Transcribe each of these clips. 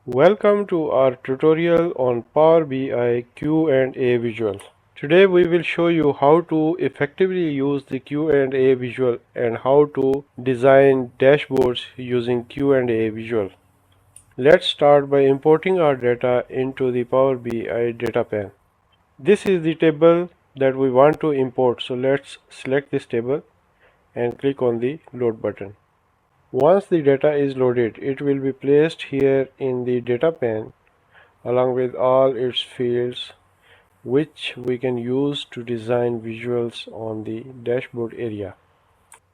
Welcome to our tutorial on Power BI Q&A visual. Today we will show you how to effectively use the Q&A visual and how to design dashboards using Q&A visual. Let's start by importing our data into the Power BI data pane. This is the table that we want to import, so let's select this table and click on the load button. Once the data is loaded, it will be placed here in the data pane along with all its fields, which we can use to design visuals on the dashboard area.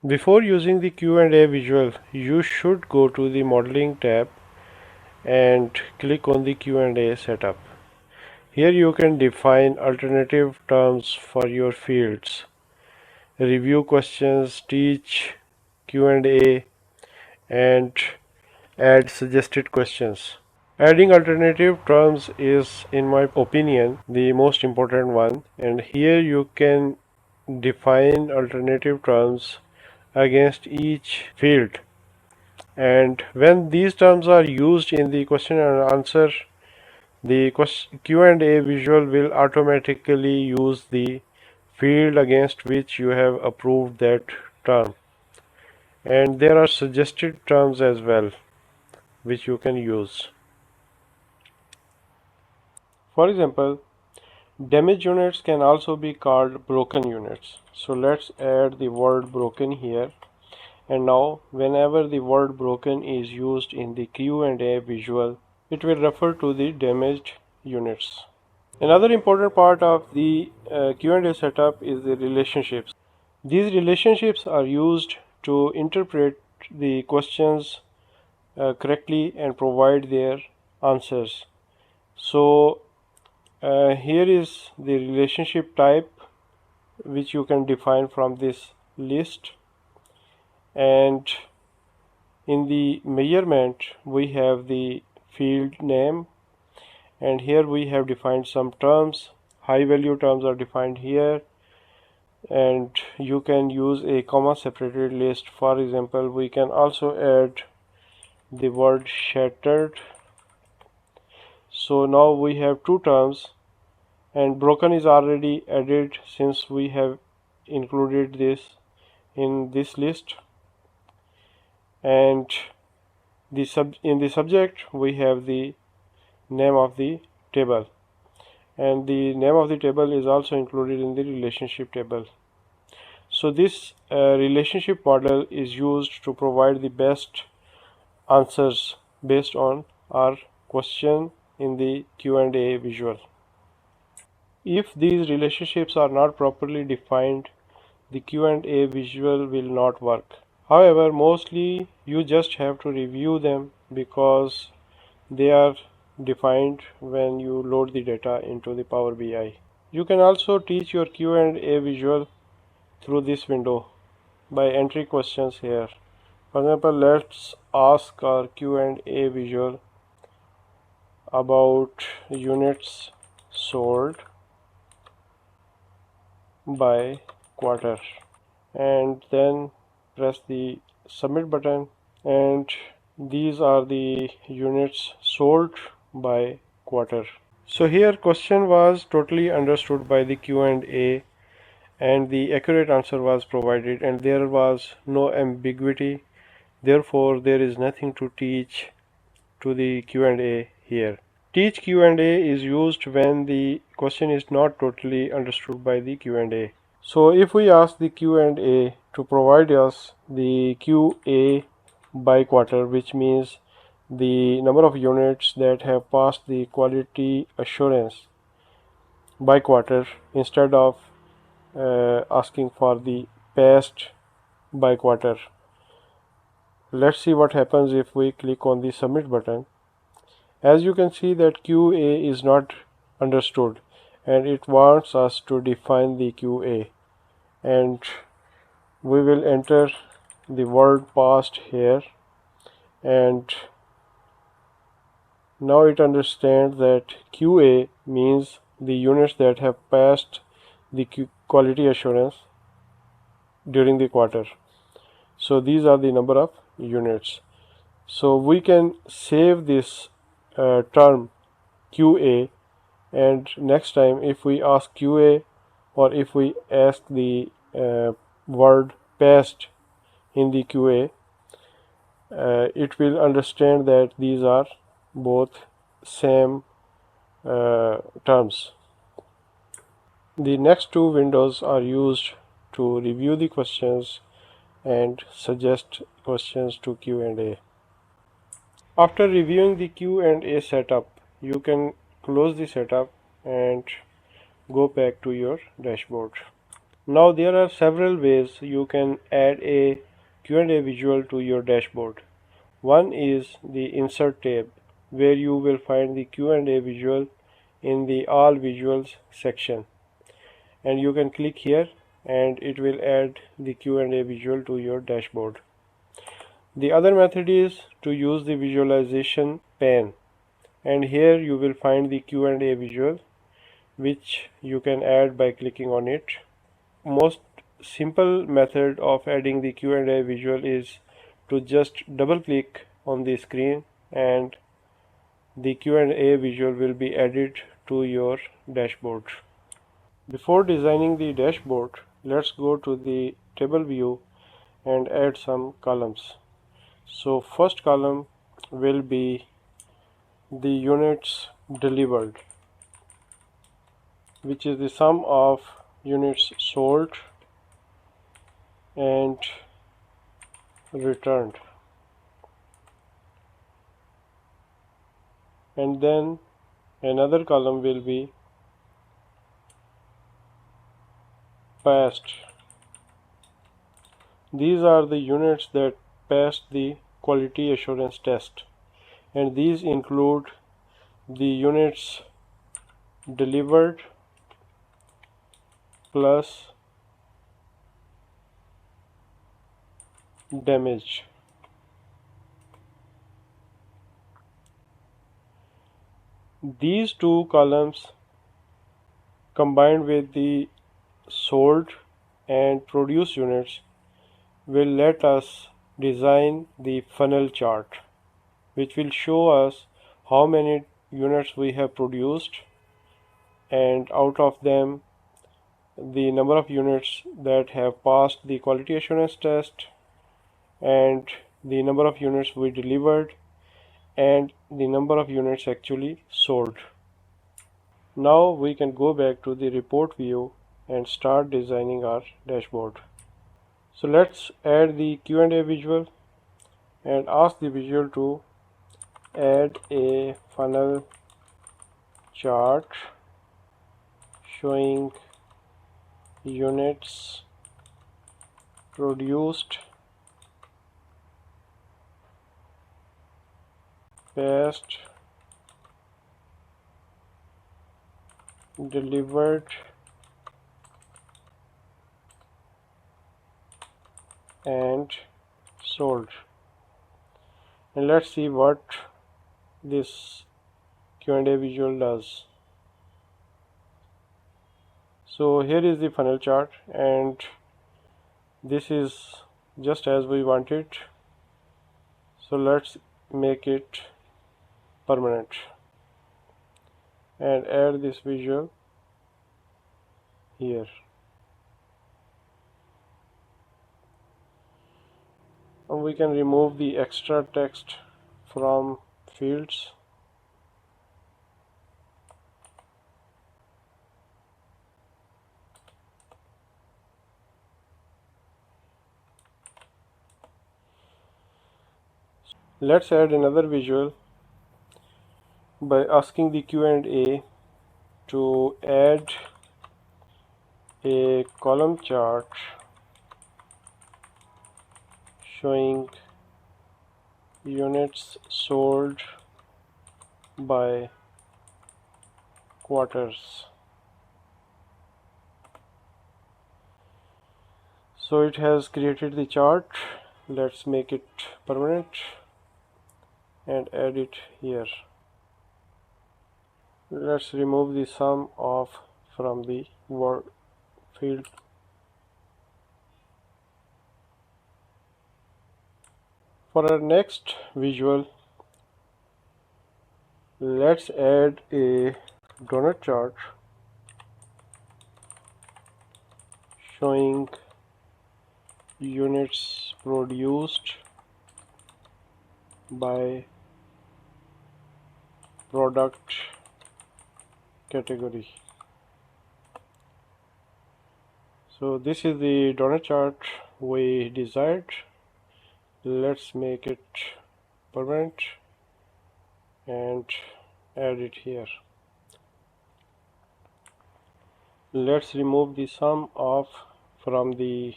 Before using the Q&A visual, you should go to the modeling tab and click on the Q&A setup. Here you can define alternative terms for your fields, review questions, teach Q&A, and add suggested questions. Adding alternative terms is, in my opinion, the most important one, and here you can define alternative terms against each field, and when these terms are used in the question and answer, the Q&A visual will automatically use the field against which you have approved that term, and there are suggested terms as well which you can use. For example, damaged units can also be called broken units. So let's add the word broken here. And now whenever the word broken is used in the Q&A visual, it will refer to the damaged units. Another important part of the Q&A setup is the relationships. These relationships are used to interpret the questions correctly and provide their answers. So here is the relationship type which you can define from this list, and in the measurement we have the field name, and here we have defined some terms. High value terms are defined here, and you can use a comma separated list. For example, we can also add the word shattered. So now we have two terms, and broken is already added since we have included this in this list, and in the subject we have the name of the table, and the name of the table is also included in the relationship table. So this relationship model is used to provide the best answers based on our question in the Q&A visual. If these relationships are not properly defined, the Q&A visual will not work. However, mostly you just have to review them because they are defined when you load the data into the Power BI. You can also teach your Q&A visual through this window by entering questions here. For example, let's ask our Q&A visual about units sold by quarter, and then press the submit button, and these are the units sold by quarter. So here question was totally understood by the Q&A, and the accurate answer was provided, and there was no ambiguity. Therefore there is nothing to teach to the Q&A here. Teach Q&A is used when the question is not totally understood by the Q&A. So if we ask the Q&A to provide us the QA by quarter, which means the number of units that have passed the quality assurance by quarter, instead of asking for the passed by quarter. Let's see what happens if we click on the submit button. As you can see that QA is not understood, and it wants us to define the QA, and we will enter the word passed here, and now it understands that QA means the units that have passed the quality assurance during the quarter. So these are the number of units. So we can save this term QA, and next time if we ask QA or if we ask the word past in the QA, it will understand that these are both same terms. The next two windows are used to review the questions and suggest questions to Q&A. After reviewing the Q&A setup, you can close the setup and go back to your dashboard. Now there are several ways you can add a Q&A visual to your dashboard. One is the Insert tab, where you will find the Q&A visual in the All Visuals section, and you can click here and it will add the Q&A visual to your dashboard. The other method is to use the visualization pane, and here you will find the Q&A visual, which you can add by clicking on it. Most simple method of adding the Q&A visual is to just double click on the screen and the Q&A visual will be added to your dashboard. Before designing the dashboard, let's go to the table view and add some columns. So first column will be the units delivered, which is the sum of units sold and returned, and then another column will be passed. These are the units that passed the quality assurance test, and these include the units delivered plus damage. These two columns combined with the sold and produced units will let us design the funnel chart, which will show us how many units we have produced, and out of them the number of units that have passed the quality assurance test, and the number of units we delivered, and the number of units actually sold. Now we can go back to the report view and start designing our dashboard. So let's add the Q&A visual and ask the visual to add a funnel chart showing units produced, passed, delivered, and sold. And let's see what this Q&A visual does. So here is the funnel chart, and this is just as we want it. So let's make it permanent and add this visual here. And we can remove the extra text from fields. Let's add another visual by asking the Q&A to add a column chart showing units sold by quarters. So it has created the chart. Let's make it permanent and add it here. Let's remove the sum of from the word field. For our next visual, Let's add a donut chart showing units produced by product category. So this is the donut chart we desired. Let's make it permanent and add it here. Let's remove the sum of from the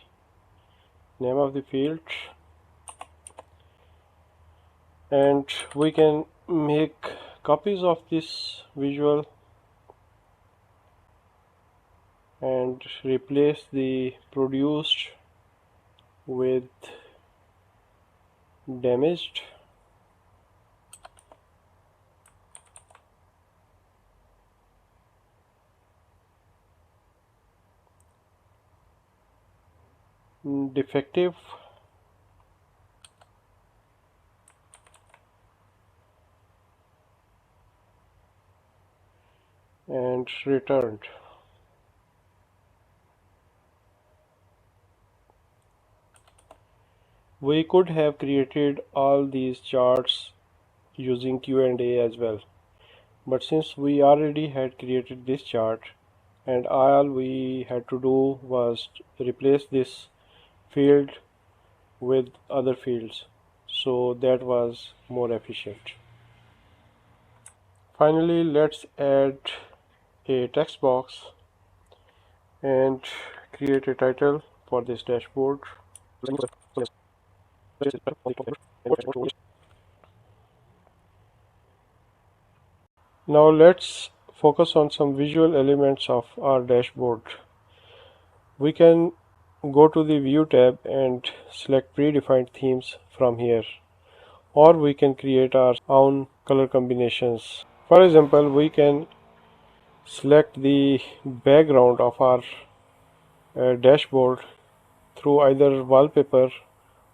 name of the field, and we can make copies of this visual and replace the produced with damaged. Defective and returned. We could have created all these charts using Q&A as well, but since we already had created this chart and all we had to do was replace this field with other fields, so that was more efficient. Finally, let's add a text box and create a title for this dashboard. Now let's focus on some visual elements of our dashboard. We can go to the View tab and select predefined themes from here, or we can create our own color combinations. For example, we can select the background of our dashboard through either wallpaper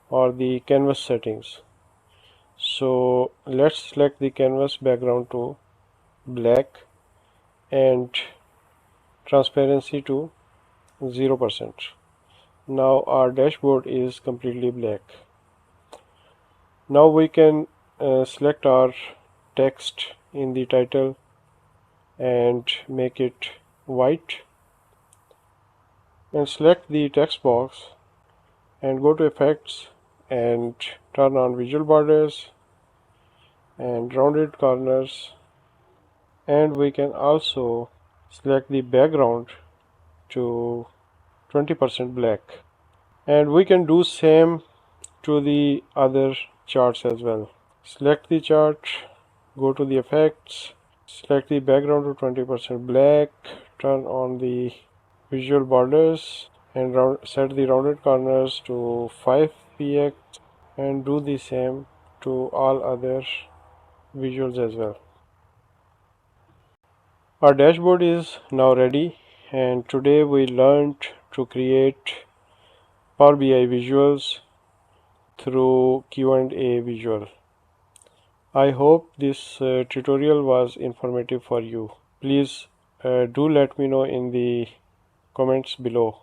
or the canvas settings. So let's select the canvas background to black and transparency to 0%. Now our dashboard is completely black. Now we can select our text in the title and make it white, and select the text box and go to effects and turn on visual borders and rounded corners, and we can also select the background to 20% black, and we can do same to the other charts as well. Select the chart, go to the effects, select the background to 20% black, turn on the visual borders and set the rounded corners to 5px, and do the same to all other visuals as well. Our dashboard is now ready, and today we learned to create Power BI visuals through Q&A visual. I hope this tutorial was informative for you. Please do let me know in the comments below.